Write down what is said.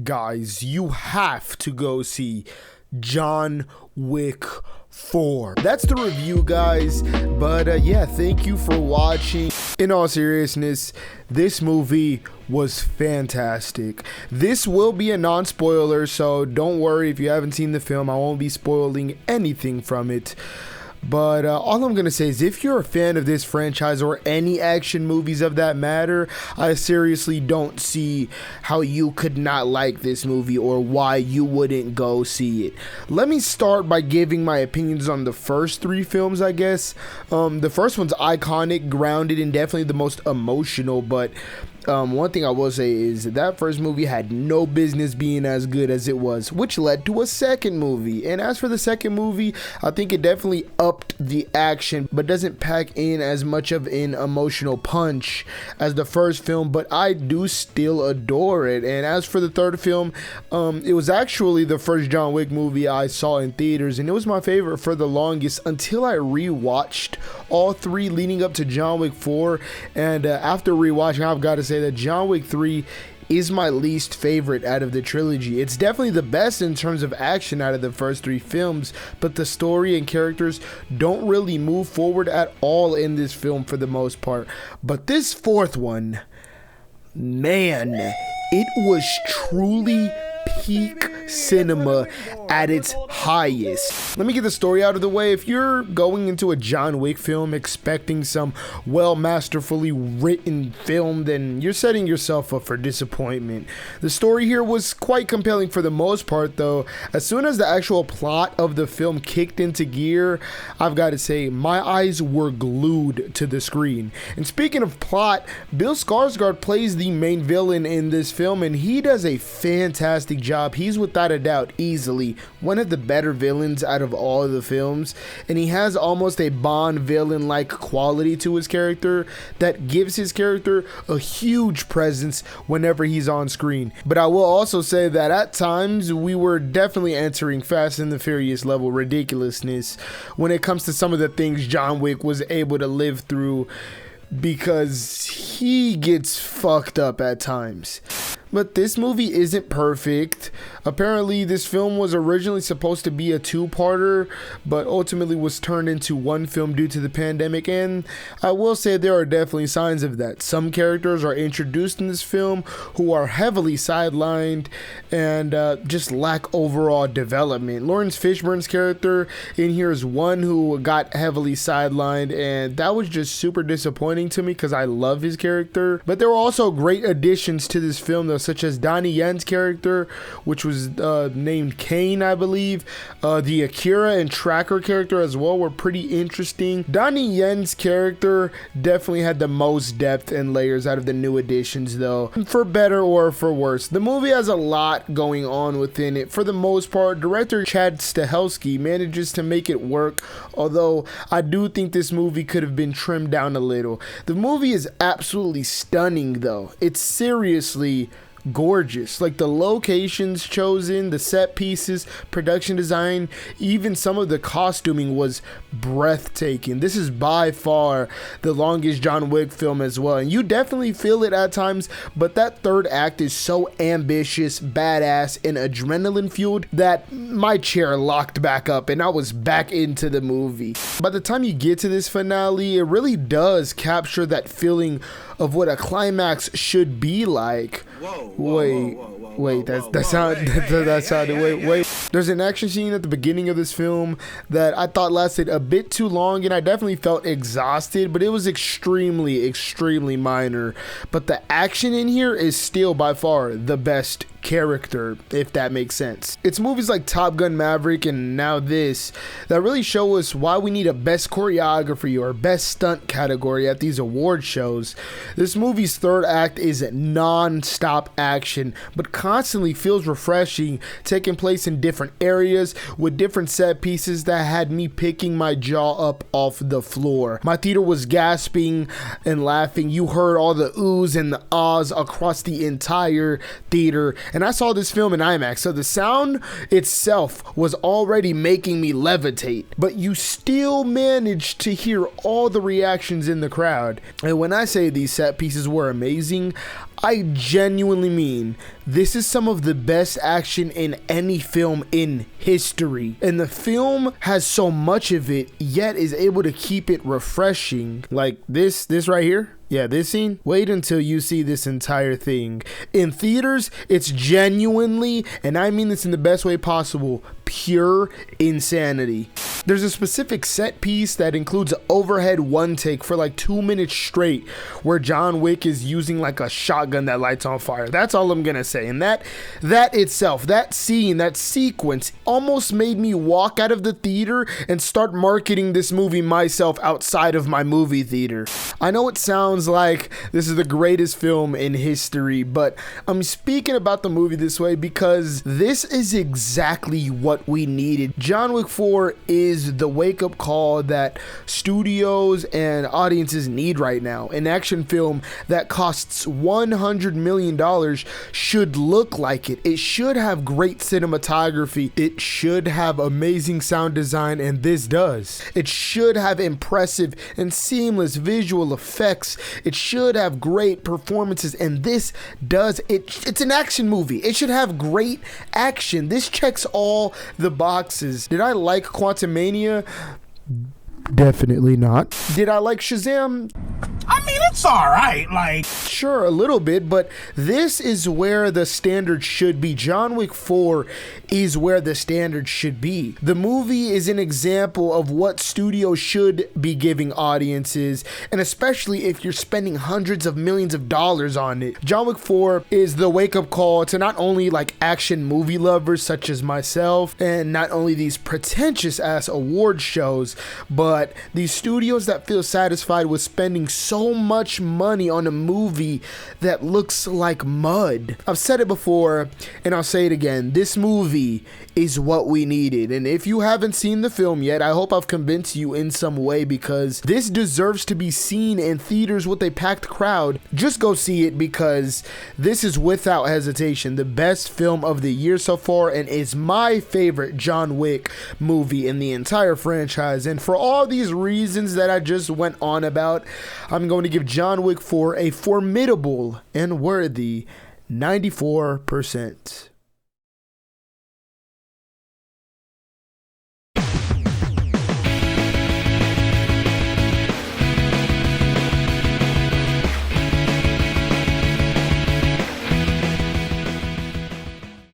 guys, you have to go see John Wick 4. That's the review, guys. But yeah, thank you for watching. In all seriousness, this movie was fantastic. This will be a non-spoiler, so don't worry if you haven't seen the film. I won't be spoiling anything from it. But all I'm going to say is if you're a fan of this franchise or any action movies of that matter, I seriously don't see how you could not like this movie or why you wouldn't go see it. Let me start by giving my opinions on the first three films, I guess. The first one's iconic, grounded, and definitely the most emotional, but one thing I will say is that first movie had no business being as good as it was, which led to a second movie. And as for the second movie, I think it definitely upped the action, but doesn't pack in as much of an emotional punch as the first film, but I do still adore it. And as for the third film, it was actually the first John Wick movie I saw in theaters, and it was my favorite for the longest until I rewatched all three leading up to John Wick 4. And after rewatching, I've got to say that John Wick 3 is my least favorite out of the trilogy. It's definitely the best in terms of action out of the first three films, but the story and characters don't really move forward at all in this film for the most part. But this fourth one, man, it was truly peak cinema at its highest. Let me get the story out of the way. If you're going into a John Wick film expecting some masterfully written film, then you're setting yourself up for disappointment. The story here was quite compelling for the most part, though. As soon as the actual plot of the film kicked into gear, I've got to say my eyes were glued to the screen. And speaking of plot, Bill Skarsgård plays the main villain in this film, and he does a fantastic job. He's without a doubt easily one of the better villains out of all of the films, and he has almost a Bond villain like quality to his character that gives his character a huge presence whenever he's on screen. But I will also say that at times we were definitely entering Fast and the Furious level ridiculousness when it comes to some of the things John Wick was able to live through, because he gets fucked up at times. But this movie isn't perfect. Apparently, this film was originally supposed to be a two-parter, but ultimately was turned into one film due to the pandemic, and I will say there are definitely signs of that. Some characters are introduced in this film who are heavily sidelined and just lack overall development. Lawrence Fishburne's character in here is one who got heavily sidelined, and that was just super disappointing to me because I love his character. But there were also great additions to this film, though, such as Donnie Yen's character, which was named Kane, I believe. The Akira and Tracker character as well were pretty interesting. Donnie Yen's character definitely had the most depth and layers out of the new additions, though, for better or for worse. The movie has a lot going on within it. For the most part, director 𝙪 Stahelski manages to make it work, although I do think this movie could have been trimmed down a little. The movie is absolutely stunning, though. It's seriously gorgeous. Like the locations chosen, the set pieces, production design, even some of the costuming was breathtaking. This is by far the longest John Wick film as well, and you definitely feel it at times, but that third act is so ambitious, badass, and adrenaline fueled that my chair locked back up and I was back into the movie. By the time you get to this finale, it really does capture that feeling of what a climax should be like. Wait, that sounded wait. There's an action scene at the beginning of this film that I thought lasted a bit too long, and I definitely felt exhausted, but it was extremely minor. But the action in here is still by far the best character, if that makes sense. It's movies like Top Gun Maverick and now this that really show us why we need a best choreography or best stunt category at these award shows. This movie's third act is non-stop action, but constantly feels refreshing, taking place in different areas with different set pieces that had me picking my jaw up off the floor. My theater was gasping and laughing. You heard all the oohs and the ahs across the entire theater, And I saw this film in IMAX, so the sound itself was already making me levitate, but you still managed to hear all the reactions in the crowd. And when I say these set pieces were amazing, I genuinely mean this is some of the best action in any film in history. And the film has so much of it, yet is able to keep it refreshing. Like this right here. Yeah, this scene. Wait until you see this entire thing. In theaters, it's genuinely, and I mean this in the best way possible, pure insanity. There's a specific set piece that includes an overhead one take for like 2 minutes straight where John Wick is using like a shotgun that lights on fire. That's all I'm gonna say. And that itself, that scene, that sequence almost made me walk out of the theater and start marketing this movie myself outside of my movie theater. I know it sounds like this is the greatest film in history, but I'm speaking about the movie this way because this is exactly what we needed. John Wick 4 is the wake-up call that studios and audiences need right now. An action film that costs $100 million should look like it. It should have great cinematography. It should have amazing sound design, and this does. It should have impressive and seamless visual effects. It should have great performances, and this does. It's an action movie. It should have great action. This checks all the boxes. Did I like Quantumania? Definitely not. Did I like Shazam? I mean, it's alright, like... Sure, a little bit, but this is where the standard should be. John Wick 4 is where the standard should be. The movie is an example of what studios should be giving audiences, and especially if you're spending hundreds of millions of dollars on it. John Wick 4 is the wake-up call to not only like action movie lovers such as myself, and not only these pretentious-ass award shows, but these studios that feel satisfied with spending so much money on a movie that looks like mud. I've said it before and I'll say it again. This movie is what we needed. And if you haven't seen the film yet, I hope I've convinced you in some way, because this deserves to be seen in theaters with a packed crowd. Just go see it, because this is without hesitation the best film of the year so far, and is my favorite John Wick movie in the entire franchise. And for all these reasons that I just went on about, I'm going to give John Wick 4 a formidable and worthy 94%.